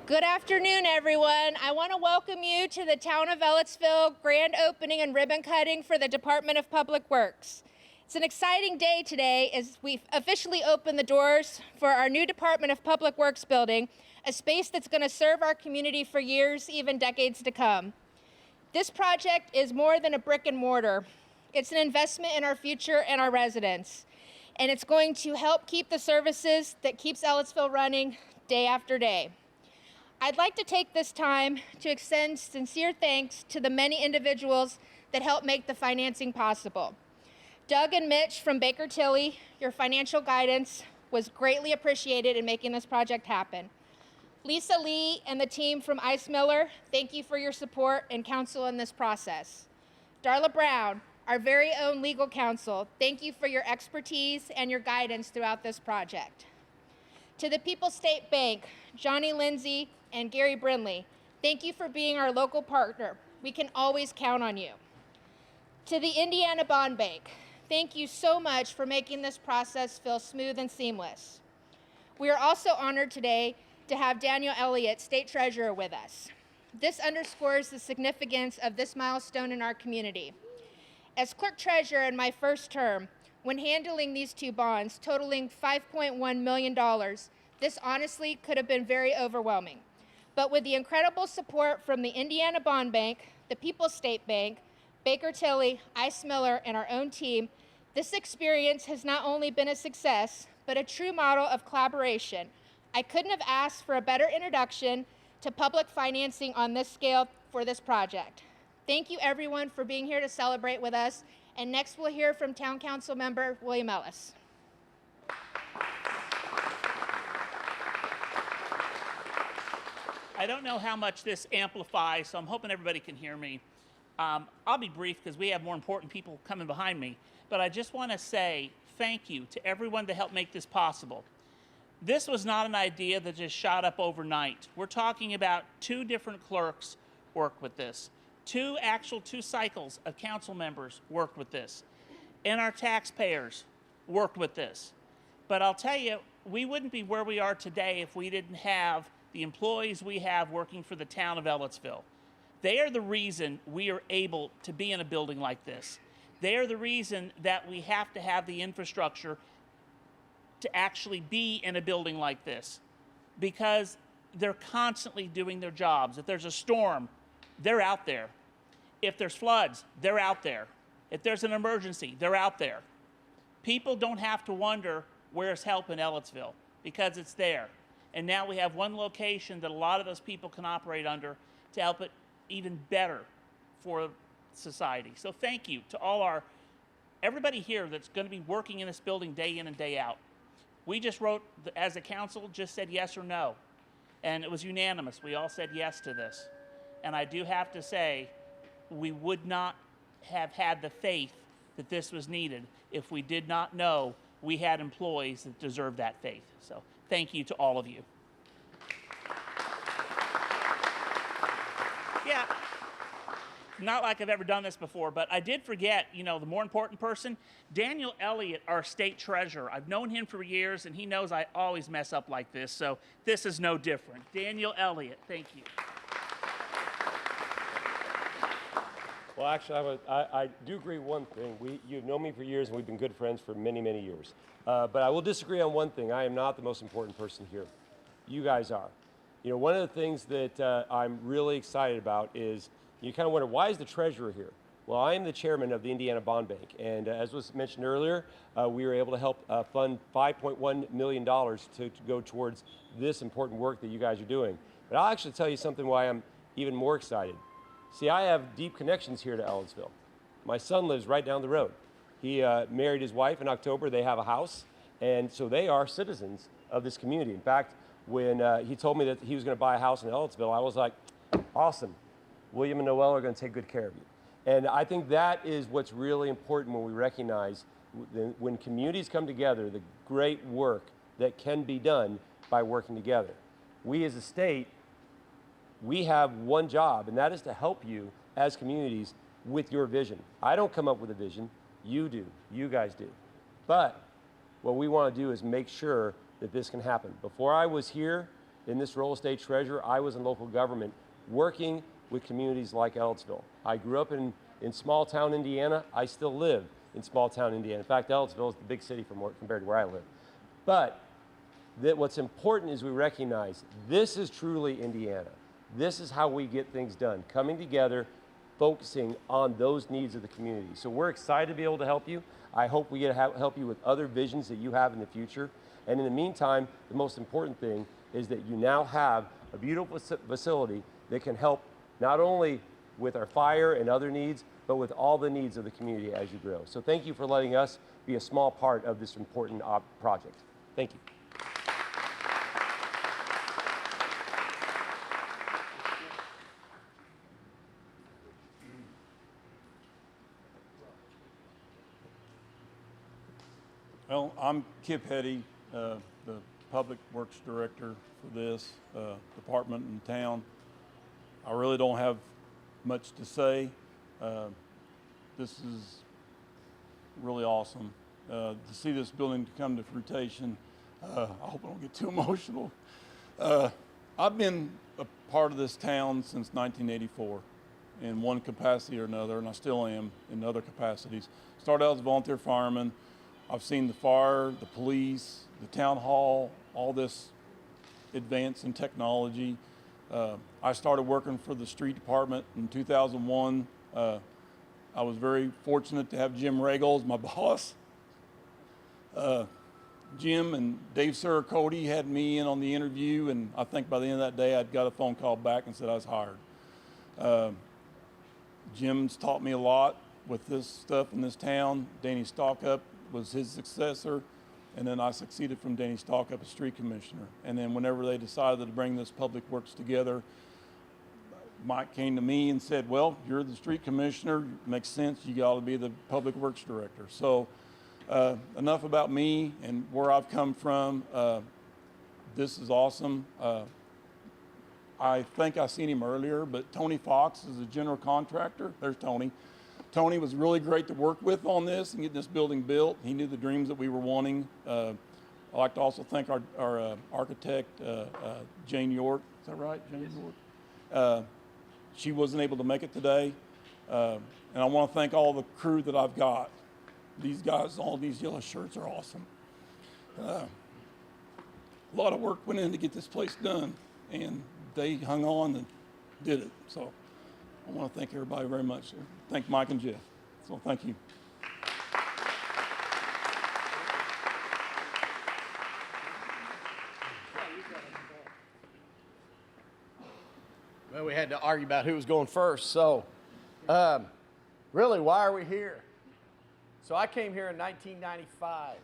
Good afternoon, everyone. I want to welcome you to the Town of Ellettsville grand opening and ribbon cutting for the Department of Public Works. It's an exciting day today as we've officially opened the doors for our new Department of Public Works building, a space that's going to serve our community for years, even decades to come. This project is more than a brick and mortar. It's an investment in our future and our residents. And it's going to help keep the services that keeps Ellettsville running day after day. I'd like to take this time to extend sincere thanks to the many individuals that helped make the financing possible. Doug and Mitch from Baker Tilly, your financial guidance was greatly appreciated in making this project happen. Lisa Lee and the team from Ice Miller, thank you for your support and counsel in this process. Darla Brown, our very own legal counsel, thank you for your expertise and your guidance throughout this project. To the People's State Bank, Johnny Lindsay and Gary Brindley, thank you for being our local partner. We can always count on you. To the Indiana Bond Bank, thank you so much for making this process feel smooth and seamless. We are also honored today to have Daniel Elliott, State Treasurer, with us. This underscores the significance of this milestone in our community. As Clerk Treasurer in my first term, when handling these two bonds totaling $5.1 million, this honestly could have been very overwhelming. But with the incredible support from the Indiana Bond Bank, the People's State Bank, Baker Tilly, Ice Miller, and our own team, this experience has not only been a success, but a true model of collaboration. I couldn't have asked for a better introduction to public financing on this scale for this project. Thank you everyone for being here to celebrate with us. And next we'll hear from Town Council member William Ellis. I don't know how much this amplifies, so I'm hoping everybody can hear me. I'll be brief because we have more important people coming behind me, but I just want to say thank you to everyone that helped make this possible. This was not an idea that just shot up overnight. We're talking about two different clerks worked with this. Two cycles of council members worked with this, and our taxpayers worked with this. But I'll tell you, we wouldn't be where we are today if we didn't have the employees we have working for the town of Ellettsville. They are the reason we are able to be in a building like this. They are the reason that we have to have the infrastructure to actually be in a building like this, because they're constantly doing their jobs. If there's a storm, they're out there. If there's floods, they're out there. If there's an emergency, they're out there. People don't have to wonder where's help in Ellettsville because it's there. And now we have one location that a lot of those people can operate under to help it even better for society. So thank you to everybody here that's going to be working in this building day in and day out. We just wrote, as a council, just said yes or no. And it was unanimous. We all said yes to this. And I do have to say, we would not have had the faith that this was needed if we did not know we had employees that deserve that faith. So thank you to all of you. Yeah, not like I've ever done this before, but I did forget, the more important person, Daniel Elliott, our state treasurer. I've known him for years, and he knows I always mess up like this, so this is no different. Daniel Elliott, thank you. Well, actually, I do agree one thing. You've known me for years, and we've been good friends for many, many years. But I will disagree on one thing. I am not the most important person here. You guys are. One of the things that I'm really excited about is you kind of wonder, why is the treasurer here? Well, I am the chairman of the Indiana Bond Bank, and as was mentioned earlier, we were able to help fund $5.1 million to go towards this important work that you guys are doing. But I'll actually tell you something why I'm even more excited. See, I have deep connections here to Ellettsville. My son lives right down the road. He married his wife in October. They have a house, and so they are citizens of this community. In fact, when he told me that he was going to buy a house in Ellettsville, I was like, awesome. William and Noel are going to take good care of you. And I think that is what's really important when we recognize when communities come together, the great work that can be done by working together. We as a state, we have one job, and that is to help you as communities with your vision. I don't come up with a vision, you do, you guys do. But what we want to do is make sure that this can happen. Before I was here, in this role as state treasurer, I was in local government working with communities like Ellettsville. I grew up in small town Indiana. I still live in small town Indiana. In fact, Ellettsville is the big city compared to where I live. But what's important is we recognize this is truly Indiana. This is how we get things done, coming together, focusing on those needs of the community. So we're excited to be able to help you. I hope we get to help you with other visions that you have in the future. And in the meantime, the most important thing is that you now have a beautiful facility that can help not only with our fire and other needs, but with all the needs of the community as you grow. So thank you for letting us be a small part of this important project. Thank you. Well, I'm Kip Hetty, the Public Works Director for this department in town. I really don't have much to say. This is really awesome. To see this building come to fruition, I hope I don't get too emotional. I've been a part of this town since 1984 in one capacity or another, and I still am in other capacities. Started out as a volunteer fireman. I've seen the fire, the police, the town hall, all this advance in technology. I started working for the street department in 2001. I was very fortunate to have Jim Regal as my boss. Jim and Dave Cody had me in on the interview, and I think by the end of that day, I'd got a phone call back and said I was hired. Jim's taught me a lot with this stuff in this town. Danny Stockup was his successor, and then I succeeded from Danny Stockup as street commissioner. And then whenever they decided to bring this public works together, Mike came to me and said, well, you're the street commissioner, makes sense, you got to be the public works director. So enough about me and where I've come from. This is awesome. I think I seen him earlier, but Tony Fox is a general contractor. There's Tony. Tony was really great to work with on this and getting this building built. He knew the dreams that we were wanting. I'd like to also thank our architect, Jane York. Is that right, Jane York? She wasn't able to make it today. And I want to thank all the crew that I've got. These guys, all these yellow shirts are awesome. A lot of work went in to get this place done, and they hung on and did it. So I want to thank everybody very much. Thank Mike and Jeff. So thank you. Well, we had to argue about who was going first. So really, why are we here? So I came here in 1995,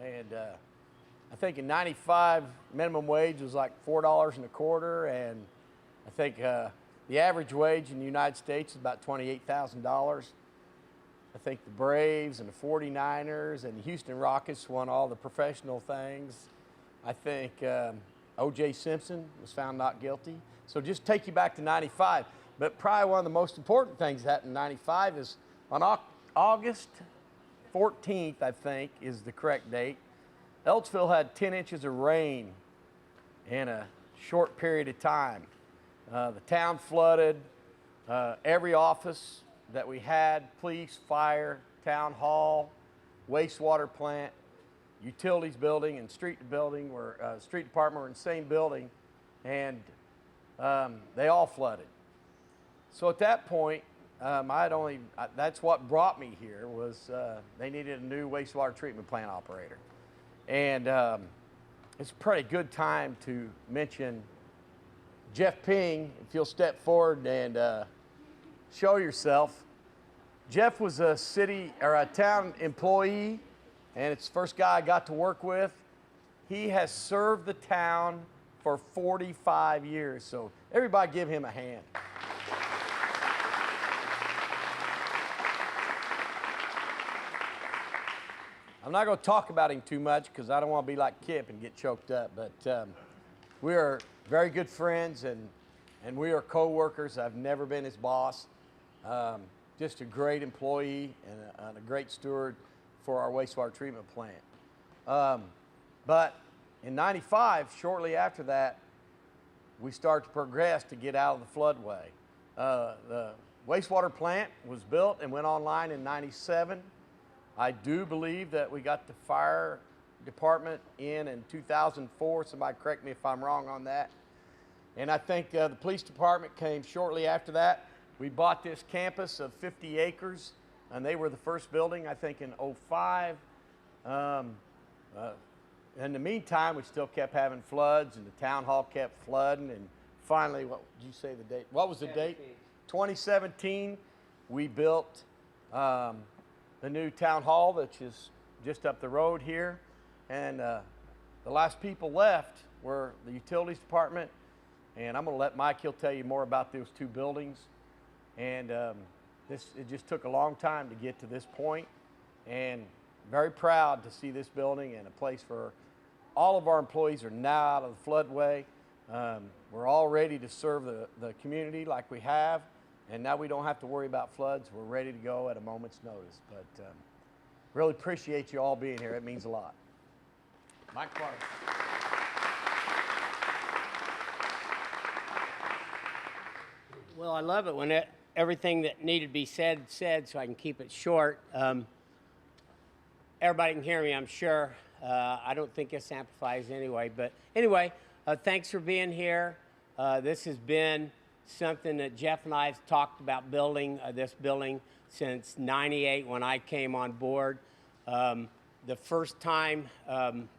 and I think in 95, minimum wage was like $4.25, and I think the average wage in the United States is about $28,000. I think the Braves and the 49ers and the Houston Rockets won all the professional things. I think O.J. Simpson was found not guilty. So just take you back to 95. But probably one of the most important things that happened in 95 is on August 14th, I think, is the correct date. Ellettsville had 10 inches of rain in a short period of time. The town flooded. Every office that we had, police, fire, town hall, wastewater plant, utilities building, and street building street department were in the same building, and they all flooded. So at that point, that's what brought me here was they needed a new wastewater treatment plant operator. And it's a pretty good time to mention Jeff Ping, if you'll step forward and show yourself. Jeff was a town employee, and it's the first guy I got to work with. He has served the town for 45 years, so everybody give him a hand. I'm not going to talk about him too much because I don't want to be like Kip and get choked up, but we are very good friends, and we are co-workers. I've never been his boss. Just a great employee and a great steward for our wastewater treatment plant. But in 95, shortly after that, we start to progress to get out of the floodway. The wastewater plant was built and went online in '97. I do believe that we got the fire department in 2004. Somebody correct me if I'm wrong on that. And I think the police department came shortly after that. We bought this campus of 50 acres, and they were the first building, I think, in '05. In the meantime, we still kept having floods, and the town hall kept flooding. And finally, what did you say the date? What was the date? 2017, we built the new town hall, which is just up the road here. And the last people left were the utilities department. And I'm going to let Mike, he'll tell you more about those two buildings. And it just took a long time to get to this point. And very proud to see this building and a place for all of our employees are now out of the floodway. We're all ready to serve the community like we have. And now we don't have to worry about floods. We're ready to go at a moment's notice. But really appreciate you all being here. It means a lot. Mike Clark. Well, I love it when everything that needed to be said, so I can keep it short. Everybody can hear me, I'm sure. I don't think this amplifies anyway. But anyway, thanks for being here. This has been something that Jeff and I have talked about building, this building, since '98 when I came on board. The first time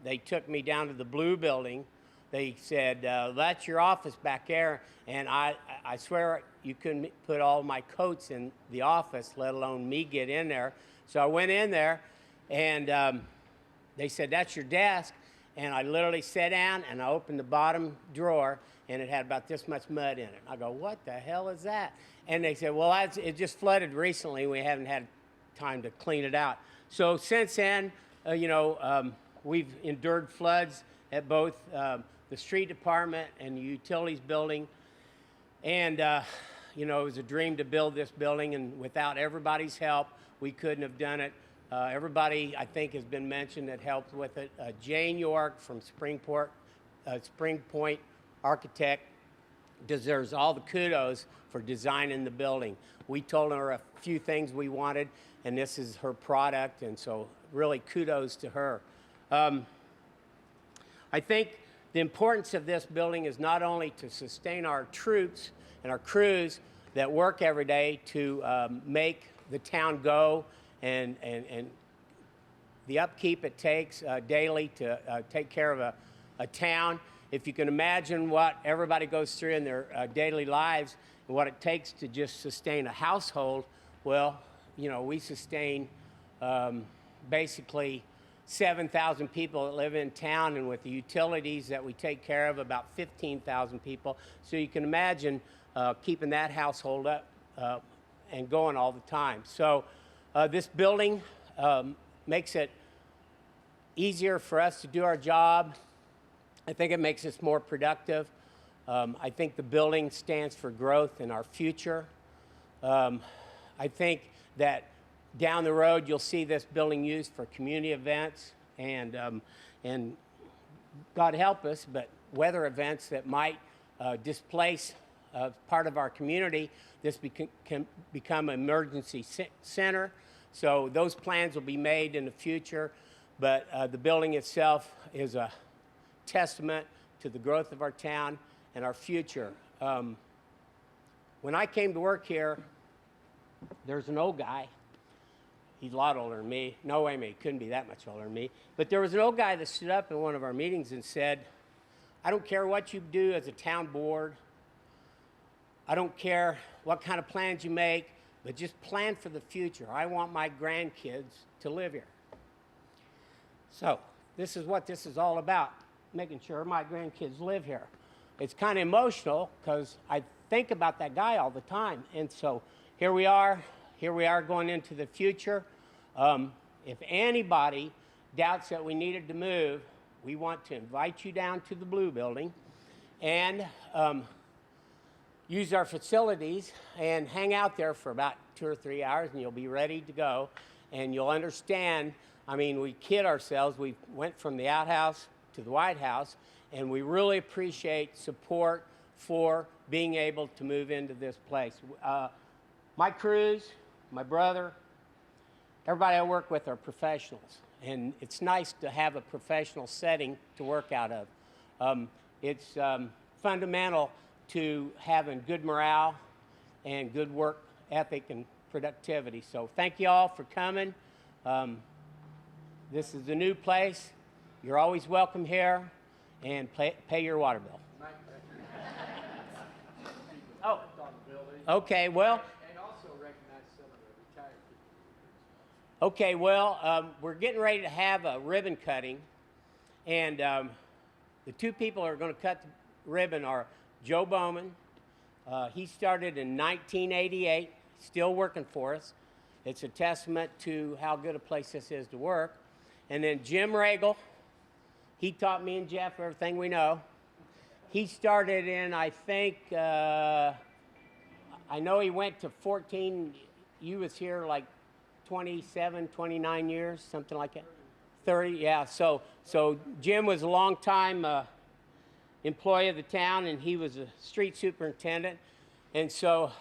they took me down to the blue building, they said, that's your office back there. And I swear you couldn't put all my coats in the office, let alone me get in there. So I went in there, and they said, that's your desk. And I literally sat down, and I opened the bottom drawer, and it had about this much mud in it. I go, what the hell is that? And they said, well, it just flooded recently. We haven't had time to clean it out. So since then, we've endured floods at both the street department and the utilities building. And, it was a dream to build this building, and without everybody's help, we couldn't have done it. Everybody, I think, has been mentioned that helped with it. Jane York from Spring Point Architect deserves all the kudos for designing the building. We told her a few things we wanted, and this is her product, and so really kudos to her. I think the importance of this building is not only to sustain our troops and our crews that work every day to make the town go and the upkeep it takes daily to take care of a town. If you can imagine what everybody goes through in their daily lives and what it takes to just sustain a household, well, we sustain basically 7,000 people that live in town, and with the utilities that we take care of, about 15,000 people. So you can imagine keeping that household up and going all the time. So this building makes it easier for us to do our job. I think it makes us more productive. I think the building stands for growth in our future. I think that down the road, you'll see this building used for community events and God help us, but weather events that might displace part of our community. This can become an emergency center. So those plans will be made in the future, but the building itself is a testament to the growth of our town and our future. When I came to work here, there's an old guy. He's a lot older than me. No way, he couldn't be that much older than me. But there was an old guy that stood up in one of our meetings and said, I don't care what you do as a town board. I don't care what kind of plans you make, but just plan for the future. I want my grandkids to live here. So this is what this is all about, making sure my grandkids live here. It's kind of emotional because I think about that guy all the time. And so here we are going into the future. If anybody doubts that we needed to move, we want to invite you down to the blue building and use our facilities and hang out there for about 2 or 3 hours, and you'll be ready to go. And you'll understand, I mean, we kid ourselves. We went from the outhouse to the White House, and we really appreciate support for being able to move into this place. My crews, my brother, everybody I work with are professionals, and it's nice to have a professional setting to work out of. It's fundamental to having good morale and good work ethic and productivity. So thank you all for coming. This is a new place. You're always welcome here, and pay your water bill. Oh, okay, well. And also recognize some of the retired people. Okay, well, we're getting ready to have a ribbon cutting, and the two people who are going to cut the ribbon are Joe Bowman. He started in 1988, still working for us. It's a testament to how good a place this is to work. And then Jim Regal, he taught me and Jeff everything we know. He started in, I think, I know he went to 14, you was here like 27, 29 years, something like that. 30, yeah. So Jim was a long-time employee of the town, and he was a street superintendent. And so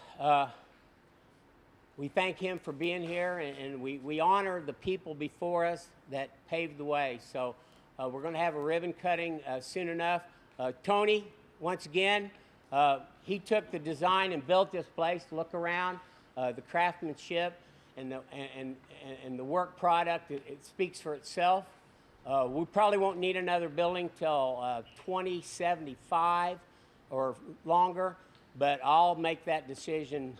we thank him for being here, and we honor the people before us that paved the way. So we're going to have a ribbon cutting soon enough. Tony, once again, he took the design and built this place. Look around, the craftsmanship and the work product, it speaks for itself. We probably won't need another building till 2075 or longer, but I'll make that decision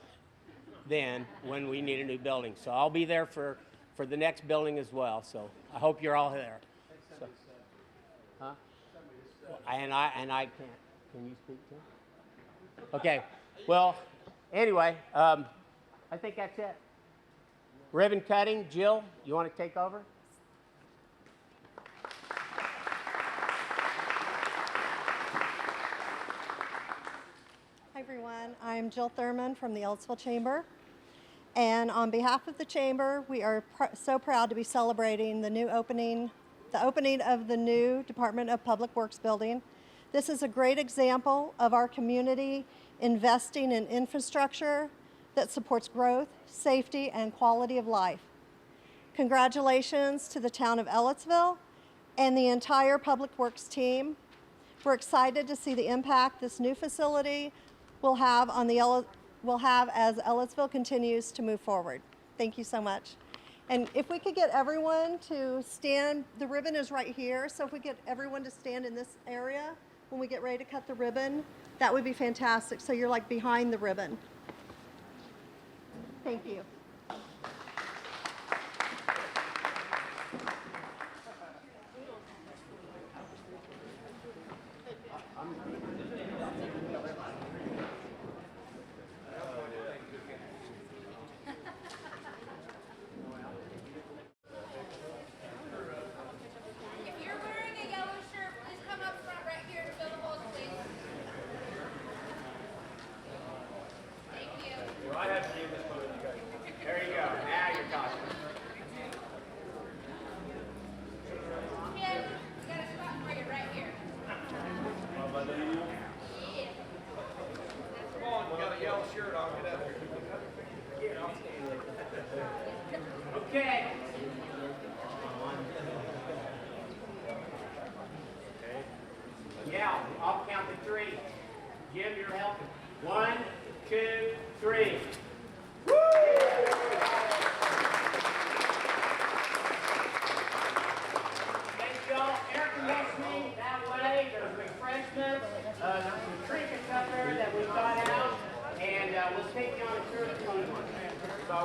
then when we need a new building. So I'll be there for the next building as well. So I hope you're all there. So, huh? And I can't. Can you speak to him? Okay. Well, anyway, I think that's it. Ribbon cutting. Jill, you want to take over? Hi everyone, I'm Jill Thurman from the Ellettsville Chamber, and on behalf of the Chamber, we are so proud to be celebrating the opening of the new Department of Public Works building. This is a great example of our community investing in infrastructure that supports growth, safety, and quality of life. Congratulations to the town of Ellettsville and the entire Public Works team. We're excited to see the impact this new facility will have as Ellettsville continues to move forward. Thank you so much. And if we could get everyone to stand, the ribbon is right here, so if we get everyone to stand in this area when we get ready to cut the ribbon, that would be fantastic. So you're like behind the ribbon. Thank you. If you're wearing a yellow shirt, please come up front right here to fill the holes, please. Thank you. There you go. Now you're talking. Kim, we got a spot for you right here. Yeah. Come on, you got a yellow shirt on, get up here. Okay. Yeah, I'll count to three. Jim, you're helping. 1, 2, 3. Woo! Thank y'all. Air conditioning that way. There's refreshments. There's some trinkets up there that we got out. And we'll take you on a tour if you want one. So,